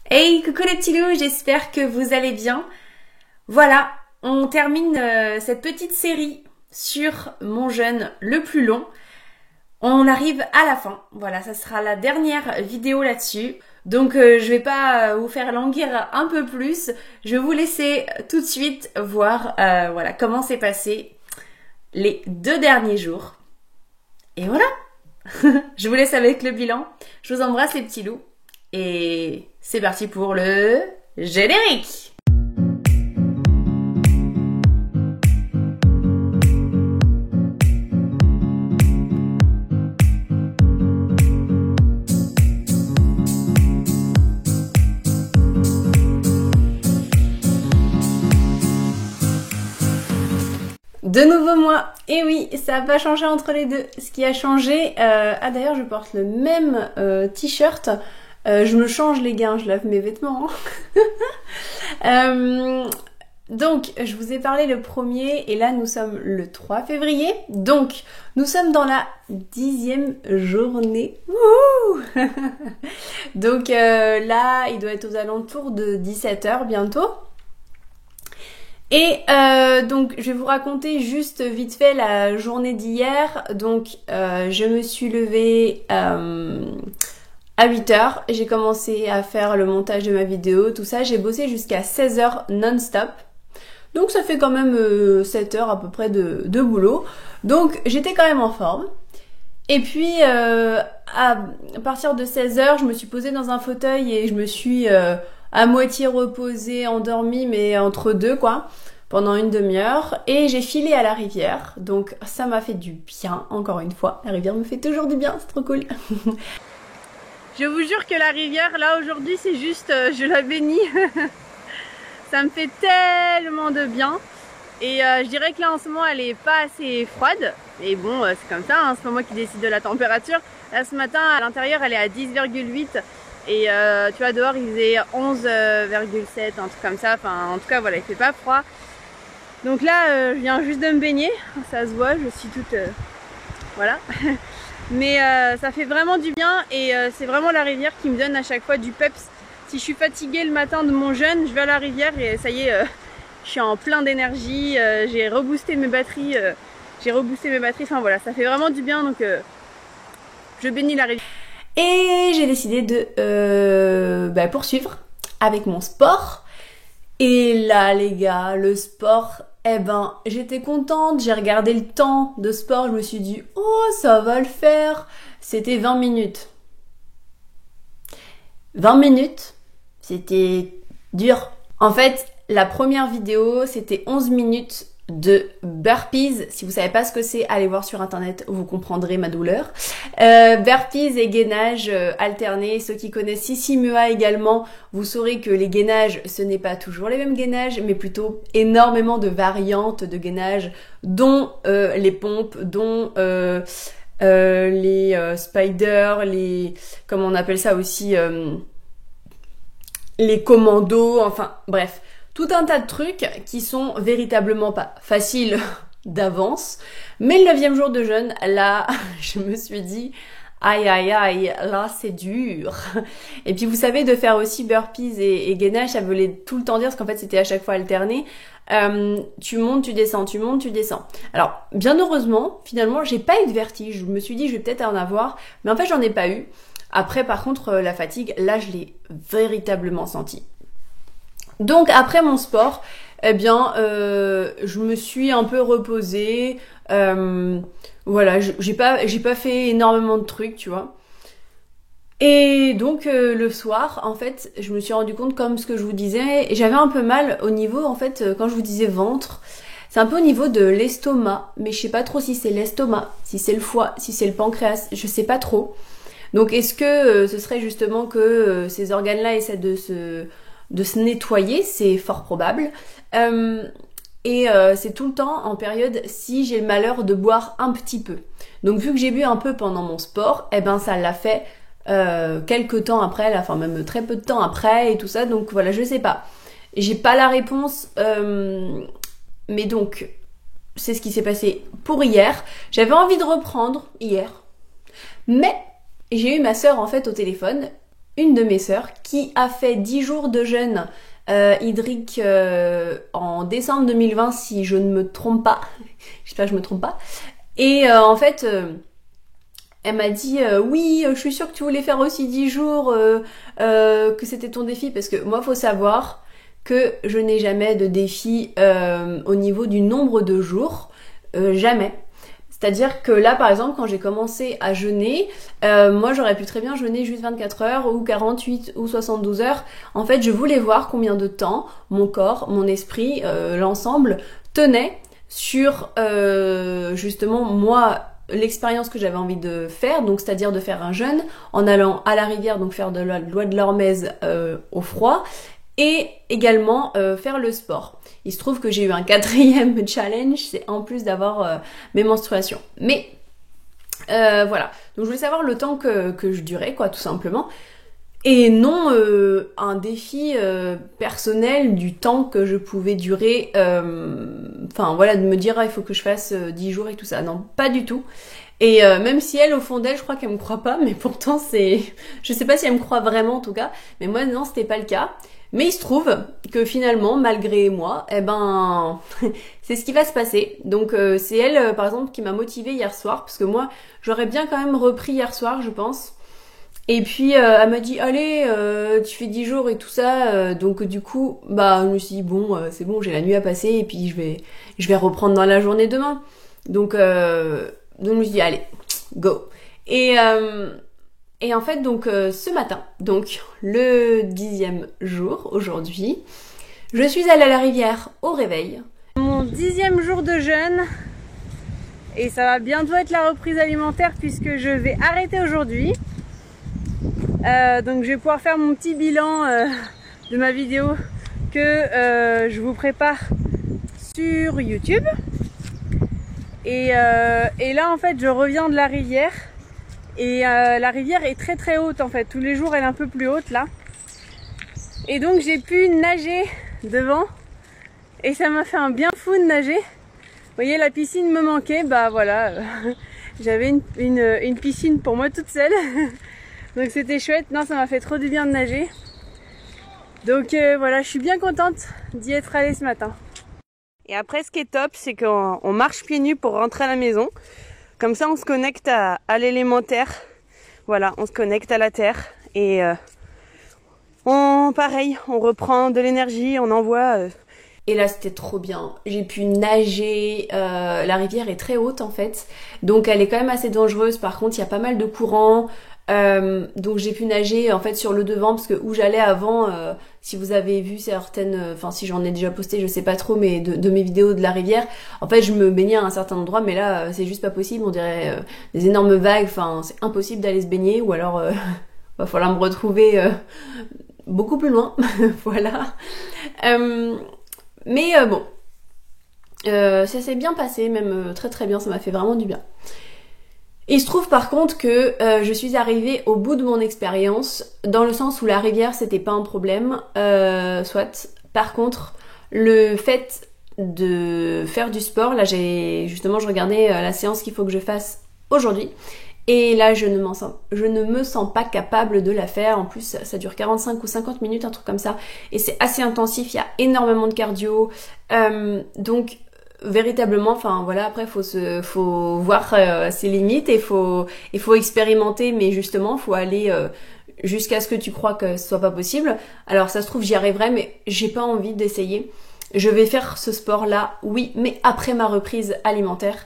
Hey, coucou les petits loups, j'espère que vous allez bien. Voilà, on termine cette petite série sur mon jeûne le plus long. On arrive à la fin, voilà, ça sera la dernière vidéo là-dessus. Donc je vais pas vous faire languir un peu plus, je vais vous laisser tout de suite voir voilà, comment s'est passé les 2 derniers jours. Et voilà, je vous laisse avec le bilan. Je vous embrasse les petits loups. Et c'est parti pour le générique. De nouveau moi, et oui, ça n'a pas changé entre les deux. Ce qui a changé, ah d'ailleurs je porte le même t-shirt. Je me change les gars, je lave mes vêtements. Donc, je vous ai parlé le 1er et là nous sommes le 3 février. Donc, nous sommes dans la 10e journée. Donc là, il doit être aux alentours de 17h bientôt. Et donc je vais vous raconter juste vite fait la journée d'hier. Donc je me suis levée à 8h, j'ai commencé à faire le montage de ma vidéo, tout ça. J'ai bossé jusqu'à 16h non-stop. Donc ça fait quand même 7 heures à peu près de boulot. Donc j'étais quand même en forme. Et puis à partir de 16h, je me suis posée dans un fauteuil et je me suis à moitié reposée, endormie, mais entre deux quoi, pendant une demi-heure. Et j'ai filé à la rivière. Donc ça m'a fait du bien, encore une fois. La rivière me fait toujours du bien, c'est trop cool. Je vous jure que la rivière, là aujourd'hui, c'est juste, je la bénis. Ça me fait tellement de bien. Et je dirais que là en ce moment, elle est pas assez froide. Et bon, c'est comme ça, hein, c'est pas moi qui décide de la température. Là ce matin, à l'intérieur, elle est à 10,8. Et tu vois, dehors, il faisait 11,7, un truc comme ça. Enfin, en tout cas, voilà, il fait pas froid. Donc là, je viens juste de me baigner. Ça se voit, je suis toute... voilà. Mais ça fait vraiment du bien et c'est vraiment la rivière qui me donne à chaque fois du peps. Si je suis fatiguée le matin de mon jeûne, je vais à la rivière et ça y est, je suis en plein d'énergie, j'ai reboosté mes batteries, enfin voilà, ça fait vraiment du bien, donc je bénis la rivière. Et j'ai décidé de poursuivre avec mon sport. Et là les gars, le sport... Eh ben, j'étais contente, j'ai regardé le temps de sport, je me suis dit « Oh, ça va le faire !» C'était 20 minutes. 20 minutes, c'était dur. En fait, la première vidéo, c'était 11 minutes de burpees. Si vous savez pas ce que c'est, allez voir sur internet, vous comprendrez ma douleur. Burpees et gainage alternés. Ceux qui connaissent Sissi Mua également, vous saurez que les gainages, ce n'est pas toujours les mêmes gainages, mais plutôt énormément de variantes de gainage, dont les pompes, dont les spiders, les... comment on appelle ça aussi, les commandos, enfin bref. Tout un tas de trucs qui sont véritablement pas faciles d'avance. Mais le 9e jour de jeûne, là, je me suis dit, aïe aïe aïe, là c'est dur. Et puis vous savez, de faire aussi burpees et gainage, ça voulait tout le temps dire, parce qu'en fait c'était à chaque fois alterné. Tu montes, tu descends, tu montes, tu descends. Alors, bien heureusement, finalement, j'ai pas eu de vertige. Je me suis dit, je vais peut-être en avoir, mais en fait j'en ai pas eu. Après, par contre, la fatigue, là je l'ai véritablement senti. Donc après mon sport, eh bien, je me suis un peu reposée. Voilà, j'ai pas fait énormément de trucs, tu vois. Et donc le soir, en fait, je me suis rendu compte, comme ce que je vous disais, j'avais un peu mal au niveau, en fait, quand je vous disais ventre, c'est un peu au niveau de l'estomac, mais je sais pas trop si c'est l'estomac, si c'est le foie, si c'est le pancréas, je sais pas trop. Donc est-ce que ce serait justement que ces organes-là essaient de se nettoyer, c'est fort probable. C'est tout le temps en période si j'ai le malheur de boire un petit peu. Donc vu que j'ai bu un peu pendant mon sport, eh ben ça l'a fait quelques temps après, enfin même très peu de temps après et tout ça. Donc voilà, je sais pas. J'ai pas la réponse, mais donc c'est ce qui s'est passé pour hier. J'avais envie de reprendre hier, mais j'ai eu ma sœur en fait au téléphone. une de mes sœurs qui a fait 10 jours de jeûne hydrique en décembre 2020 si je ne me trompe pas. J'espère que je me trompe pas. Et en fait, elle m'a dit oui, je suis sûre que tu voulais faire aussi 10 jours, que c'était ton défi, parce que moi, faut savoir que je n'ai jamais de défi au niveau du nombre de jours, jamais. C'est-à-dire que là, par exemple, quand j'ai commencé à jeûner, moi j'aurais pu très bien jeûner juste 24 heures ou 48 ou 72 heures. En fait, je voulais voir combien de temps mon corps, mon esprit, l'ensemble tenait sur justement moi l'expérience que j'avais envie de faire, donc c'est-à-dire de faire un jeûne en allant à la rivière, donc faire de la loi de l'Hormèse au froid, et également faire le sport. Il se trouve que j'ai eu un 4e challenge, c'est en plus d'avoir mes menstruations. Mais voilà, donc je voulais savoir le temps que je durais, quoi, tout simplement. Et non un défi personnel du temps que je pouvais durer, enfin voilà, de me dire ah, il faut que je fasse 10 jours et tout ça. Non, pas du tout. Et même si elle, au fond d'elle, je crois qu'elle me croit pas, mais pourtant c'est... Je sais pas si elle me croit vraiment en tout cas, mais moi non, c'était pas le cas. Mais il se trouve que finalement, malgré moi, eh ben, c'est ce qui va se passer. Donc c'est elle, par exemple, qui m'a motivée hier soir, parce que moi, j'aurais bien quand même repris hier soir, je pense. Et puis elle m'a dit allez tu fais 10 jours et tout ça, donc du coup bah je me suis dit bon c'est bon, j'ai la nuit à passer et puis je vais reprendre dans la journée demain. Donc je me suis dit allez go. Et en fait donc ce matin, donc le 10e jour aujourd'hui, je suis allée à la rivière au réveil. Mon 10e jour de jeûne. Et ça va bientôt être la reprise alimentaire puisque je vais arrêter aujourd'hui. Donc je vais pouvoir faire mon petit bilan de ma vidéo que je vous prépare sur YouTube. Et là en fait je reviens de la rivière. Et la rivière est très très haute en fait. Tous les jours elle est un peu plus haute là. Et donc j'ai pu nager devant. Et ça m'a fait un bien fou de nager. Vous voyez, la piscine me manquait. Bah voilà, j'avais une piscine pour moi toute seule. Donc c'était chouette, non ça m'a fait trop du bien de nager. Donc voilà, je suis bien contente d'y être allée ce matin. Et après ce qui est top, c'est qu'on marche pieds nus pour rentrer à la maison. Comme ça on se connecte à l'élémentaire. Voilà, on se connecte à la terre. Et pareil, on reprend de l'énergie, on envoie... Et là c'était trop bien, j'ai pu nager, la rivière est très haute en fait. Donc elle est quand même assez dangereuse, par contre il y a pas mal de courants. Donc j'ai pu nager en fait sur le devant parce que où j'allais avant, si vous avez vu certaines, enfin si j'en ai déjà posté, je sais pas trop, mais de mes vidéos de la rivière, en fait je me baignais à un certain endroit, mais là c'est juste pas possible, on dirait des énormes vagues, enfin c'est impossible d'aller se baigner, ou alors va falloir me retrouver beaucoup plus loin, voilà. Mais bon, ça s'est bien passé, même très très bien, ça m'a fait vraiment du bien. Il se trouve par contre que je suis arrivée au bout de mon expérience, dans le sens où la rivière c'était pas un problème, soit. Par contre, le fait de faire du sport, là je regardais la séance qu'il faut que je fasse aujourd'hui, et là je ne me sens pas capable de la faire. En plus ça dure 45 ou 50 minutes, un truc comme ça, et c'est assez intensif, il y a énormément de cardio, donc véritablement, enfin voilà, après faut voir ses limites, et faut expérimenter, mais justement faut aller jusqu'à ce que tu crois que ce soit pas possible. Alors ça se trouve j'y arriverai, mais j'ai pas envie d'essayer. Je vais faire ce sport là, oui, mais après ma reprise alimentaire,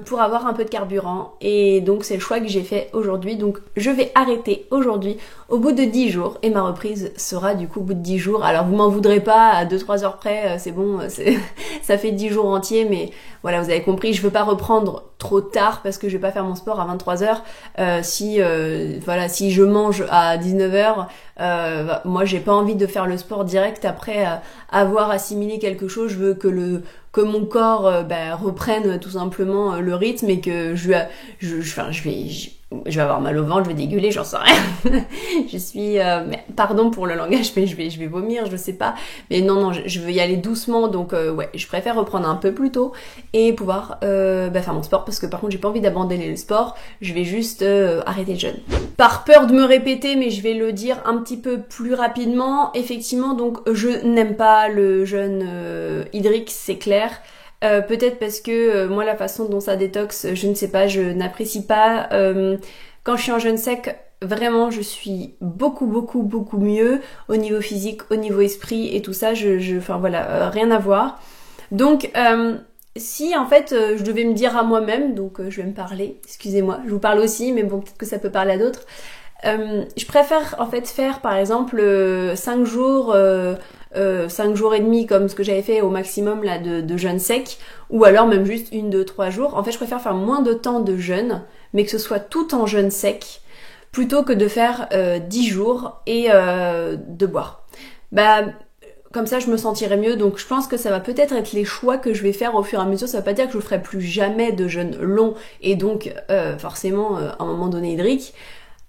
pour avoir un peu de carburant, et donc c'est le choix que j'ai fait aujourd'hui. Donc je vais arrêter aujourd'hui au bout de 10 jours, et ma reprise sera du coup au bout de 10 jours. Alors vous m'en voudrez pas, à 2-3 heures près, c'est bon, ça fait 10 jours entiers, mais voilà, vous avez compris, je veux pas reprendre trop tard parce que je vais pas faire mon sport à 23 heures. Si je mange à 19 heures, moi j'ai pas envie de faire le sport direct après avoir assimilé quelque chose. Je veux que mon corps reprenne tout simplement le rythme, et que je vais avoir mal au ventre, je vais dégueuler, j'en sais rien. Je suis... pardon pour le langage, mais je vais vomir, je sais pas. Mais non, je veux y aller doucement, donc ouais, je préfère reprendre un peu plus tôt et pouvoir faire mon sport, parce que par contre, j'ai pas envie d'abandonner le sport, je vais juste arrêter le jeûne. Par peur de me répéter, mais je vais le dire un petit peu plus rapidement, effectivement, donc je n'aime pas le jeûne hydrique, c'est clair. Peut-être parce que moi la façon dont ça détoxe, je ne sais pas, je n'apprécie pas. Quand je suis en jeûne sec, vraiment je suis beaucoup mieux au niveau physique, au niveau esprit et tout ça, enfin voilà, rien à voir. Donc si en fait je devais me dire à moi-même, donc je vais me parler, excusez-moi, je vous parle aussi, mais bon peut-être que ça peut parler à d'autres. Je préfère en fait faire par exemple 5 jours 5 jours et demi comme ce que j'avais fait au maximum là de jeûne sec, ou alors même juste 1, 2, 3 jours. En fait je préfère faire moins de temps de jeûne, mais que ce soit tout en jeûne sec, plutôt que de faire 10 jours et de boire. Comme ça je me sentirais mieux, donc je pense que ça va peut-être être les choix que je vais faire au fur et à mesure. Ça va pas dire que je ferai plus jamais de jeûne long et donc forcément à un moment donné hydrique.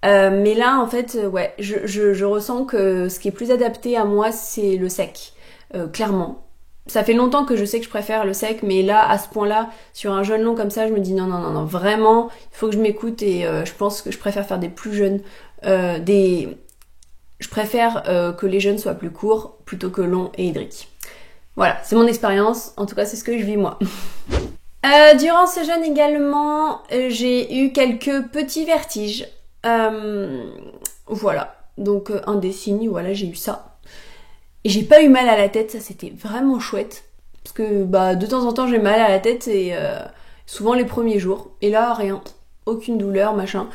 Mais là en fait ouais, je ressens que ce qui est plus adapté à moi c'est le sec, clairement. Ça fait longtemps que je sais que je préfère le sec, mais là à ce point là, sur un jeûne long comme ça, je me dis non, vraiment il faut que je m'écoute, et je pense que je préfère faire des plus jeûnes, je préfère que les jeûnes soient plus courts plutôt que longs et hydriques. Voilà, c'est mon expérience, en tout cas c'est ce que je vis moi. Durant ce jeûne également, j'ai eu quelques petits vertiges. Voilà, donc un des signes, voilà, j'ai eu ça. Et j'ai pas eu mal à la tête, ça c'était vraiment chouette. Parce que de temps en temps j'ai mal à la tête, et souvent les premiers jours. Et là rien, aucune douleur, machin.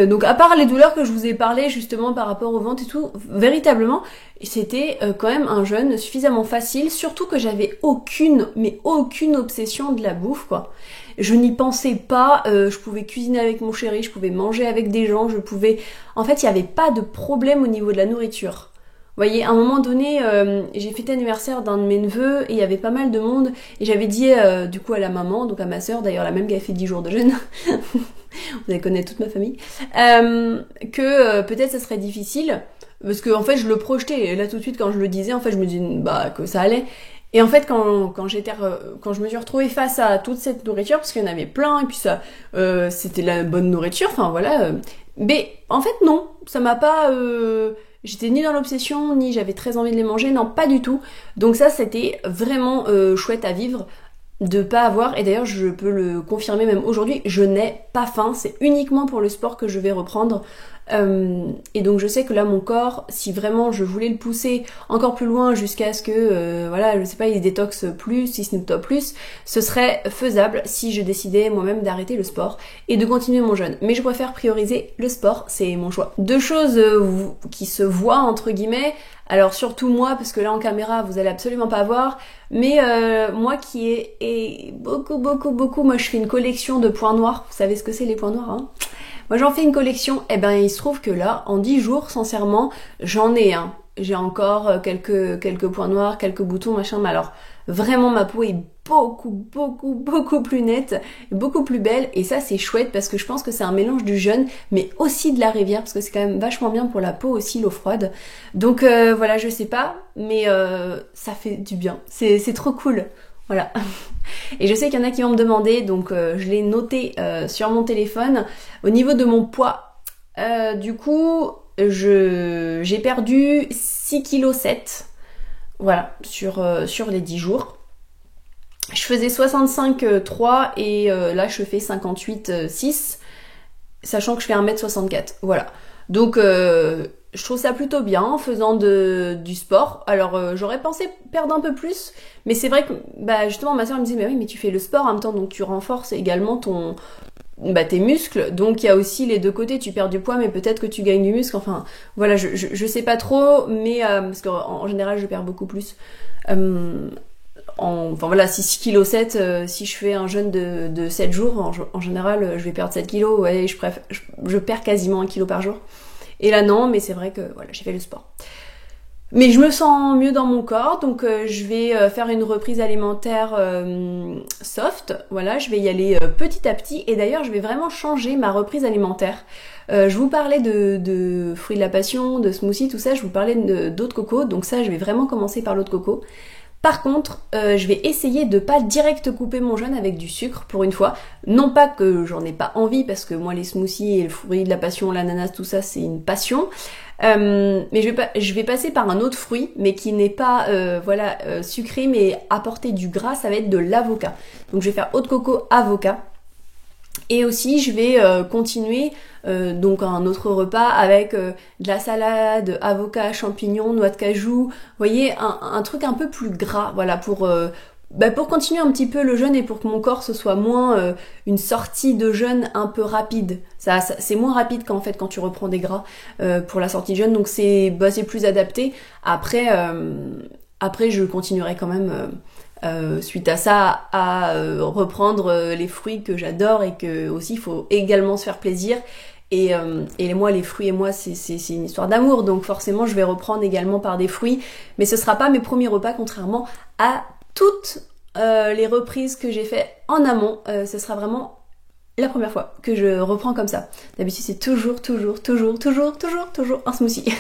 Donc à part les douleurs que je vous ai parlé justement par rapport au ventre et tout, véritablement c'était quand même un jeûne suffisamment facile, surtout que j'avais aucune obsession de la bouffe quoi. Je n'y pensais pas, je pouvais cuisiner avec mon chéri, je pouvais manger avec des gens, en fait il n'y avait pas de problème au niveau de la nourriture. Vous voyez, à un moment donné, j'ai fêté l'anniversaire d'un de mes neveux et il y avait pas mal de monde, et j'avais dit du coup à la maman, donc à ma soeur, d'ailleurs la même qui avait fait 10 jours de jeûne, vous allez connaître toute ma famille, que peut-être ça serait difficile, parce que en fait je le projetais, et là tout de suite quand je le disais, en fait je me disais que ça allait. Et en fait quand je me suis retrouvée face à toute cette nourriture, parce qu'il y en avait plein, et puis ça c'était la bonne nourriture, enfin voilà, mais en fait non, ça m'a pas... J'étais ni dans l'obsession, ni j'avais très envie de les manger, non pas du tout. Donc ça c'était vraiment chouette à vivre, de pas avoir, et d'ailleurs je peux le confirmer même aujourd'hui, je n'ai pas faim, c'est uniquement pour le sport que je vais reprendre. Et donc je sais que là mon corps, si vraiment je voulais le pousser encore plus loin jusqu'à ce que voilà, je sais pas, il se détoxe plus, il se nettoie plus, ce serait faisable si je décidais moi-même d'arrêter le sport et de continuer mon jeûne. Mais je préfère prioriser le sport, c'est mon choix. Deux choses qui se voient entre guillemets, alors surtout moi, parce que là en caméra vous allez absolument pas voir, mais moi qui ai beaucoup, moi je fais une collection de points noirs. Vous savez ce que c'est les points noirs, hein? Moi j'en fais une collection, et il se trouve que là, en 10 jours, sincèrement, j'en ai un. J'ai encore quelques points noirs, quelques boutons, machin, mais alors vraiment ma peau est beaucoup plus nette, beaucoup plus belle, et ça c'est chouette parce que je pense que c'est un mélange du jeûne, mais aussi de la rivière, parce que c'est quand même vachement bien pour la peau aussi, l'eau froide. Donc voilà, je sais pas, mais ça fait du bien, c'est trop cool. Voilà. Et je sais qu'il y en a qui vont me demander, donc je l'ai noté sur mon téléphone. Au niveau de mon poids, du coup, j'ai perdu 6,7 kg. Voilà, sur les 10 jours. Je faisais 65,3 et là je fais 58,6, sachant que je fais 1m64. Voilà. Donc je trouve ça plutôt bien en faisant du sport. Alors j'aurais pensé perdre un peu plus, mais c'est vrai que justement ma soeur me disait mais oui, mais tu fais le sport en même temps, donc tu renforces également tes muscles, donc il y a aussi les deux côtés, tu perds du poids mais peut-être que tu gagnes du muscle, enfin voilà, je sais pas trop, mais parce qu'en général je perds beaucoup plus. Enfin voilà, si 6,7 kg, si je fais un jeûne de 7 jours, en général je vais perdre 7 kg, ouais, je perds quasiment 1 kg par jour. Et là non, mais c'est vrai que voilà, j'ai fait le sport. Mais je me sens mieux dans mon corps, donc je vais faire une reprise alimentaire soft. Voilà, je vais y aller petit à petit. Et d'ailleurs, je vais vraiment changer ma reprise alimentaire. Je vous parlais de fruits de la passion, de smoothie, tout ça. Je vous parlais d'eau de coco. Donc ça, je vais vraiment commencer par l'eau de coco. Par contre, je vais essayer de pas direct couper mon jeûne avec du sucre pour une fois. Non pas que j'en ai pas envie, parce que moi les smoothies et le fruit de la passion, l'ananas, tout ça c'est une passion. Mais je vais passer par un autre fruit, mais qui n'est pas sucré, mais apporter du gras, ça va être de l'avocat. Donc je vais faire eau de coco, avocat. Et aussi je vais continuer donc un autre repas avec de la salade, avocat, champignons, noix de cajou. Vous voyez, un truc un peu plus gras, voilà, pour continuer un petit peu le jeûne et pour que mon corps ce soit moins une sortie de jeûne un peu rapide. Ça c'est moins rapide qu'en fait quand tu reprends des gras pour la sortie de jeûne, donc c'est plus adapté. Après je continuerai quand même suite à ça à reprendre les fruits que j'adore et que aussi il faut également se faire plaisir. Et moi, les fruits et moi, c'est une histoire d'amour, donc forcément je vais reprendre également par des fruits, mais ce sera pas mes premiers repas, contrairement à toutes les reprises que j'ai fait en amont. Ce sera vraiment la première fois que je reprends comme ça. D'habitude c'est toujours un smoothie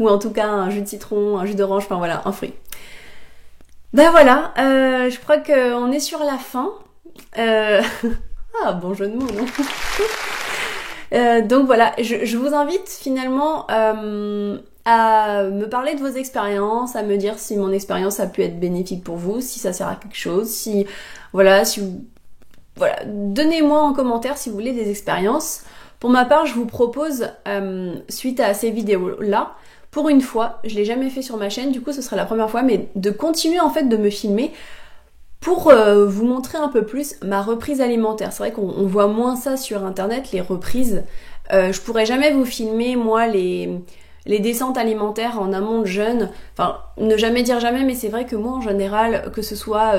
ou en tout cas un jus de citron, un jus d'orange, enfin voilà, un fruit. Ben voilà, je crois qu'on est sur la fin. Ah, bon jeu de mots, non? Donc voilà, je vous invite finalement à me parler de vos expériences, à me dire si mon expérience a pu être bénéfique pour vous, si ça sert à quelque chose, donnez-moi en commentaire si vous voulez des expériences. Pour ma part, je vous propose, suite à ces vidéos-là, pour une fois, je l'ai jamais fait sur ma chaîne, du coup ce sera la première fois, mais de continuer en fait de me filmer pour vous montrer un peu plus ma reprise alimentaire. C'est vrai qu'on voit moins ça sur internet, les reprises. Je pourrais jamais vous filmer moi les descentes alimentaires en amont de jeûne. Enfin, ne jamais dire jamais, mais c'est vrai que moi en général, que ce soit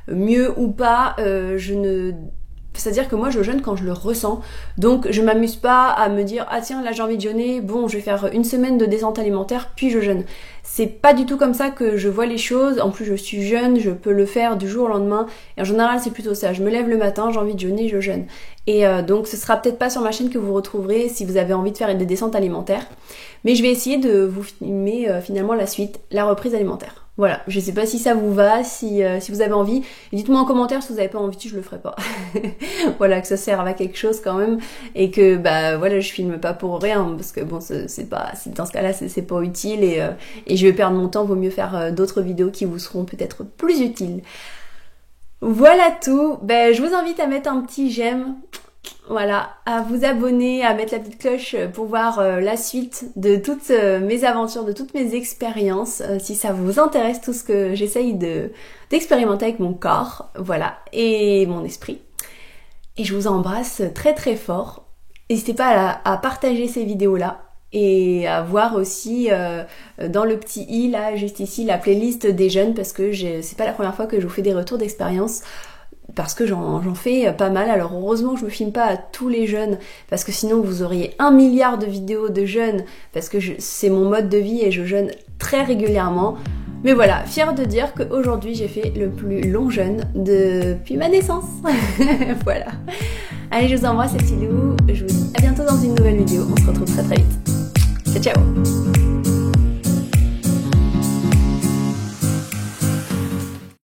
mieux ou pas, c'est-à-dire que moi je jeûne quand je le ressens, donc je m'amuse pas à me dire ah tiens là j'ai envie de jeûner, bon je vais faire une semaine de descente alimentaire puis je jeûne. C'est pas du tout comme ça que je vois les choses. En plus je suis jeune, je peux le faire du jour au lendemain et en général c'est plutôt ça, je me lève le matin, j'ai envie de jeûner, je jeûne. Et donc ce sera peut-être pas sur ma chaîne que vous retrouverez si vous avez envie de faire des descentes alimentaires, mais je vais essayer de vous filmer finalement la suite, la reprise alimentaire. Voilà, je sais pas si ça vous va, si vous avez envie. Dites-moi en commentaire si vous avez pas envie, je le ferai pas. Voilà, que ça serve à quelque chose quand même et que voilà, je filme pas pour rien parce que bon, c'est dans ce cas-là, c'est pas utile et je vais perdre mon temps. Vaut mieux faire d'autres vidéos qui vous seront peut-être plus utiles. Voilà tout. Je vous invite à mettre un petit j'aime. Voilà, à vous abonner, à mettre la petite cloche pour voir la suite de toutes mes aventures, de toutes mes expériences, si ça vous intéresse, tout ce que j'essaye d'expérimenter avec mon corps, voilà, et mon esprit. Et je vous embrasse très très fort. N'hésitez pas à partager ces vidéos-là et à voir aussi dans le petit i, là, juste ici, la playlist des jeunes, parce que c'est pas la première fois que je vous fais des retours d'expérience. Parce que j'en fais pas mal. Alors heureusement que je me filme pas à tous les jeunes, parce que sinon vous auriez 1 milliard de vidéos de jeûne, parce que c'est mon mode de vie et je jeûne très régulièrement. Mais voilà, fière de dire qu'aujourd'hui j'ai fait le plus long jeûne depuis ma naissance. Voilà. Allez, je vous embrasse les petits loups, je vous dis à bientôt dans une nouvelle vidéo, on se retrouve très très vite. Ciao ciao.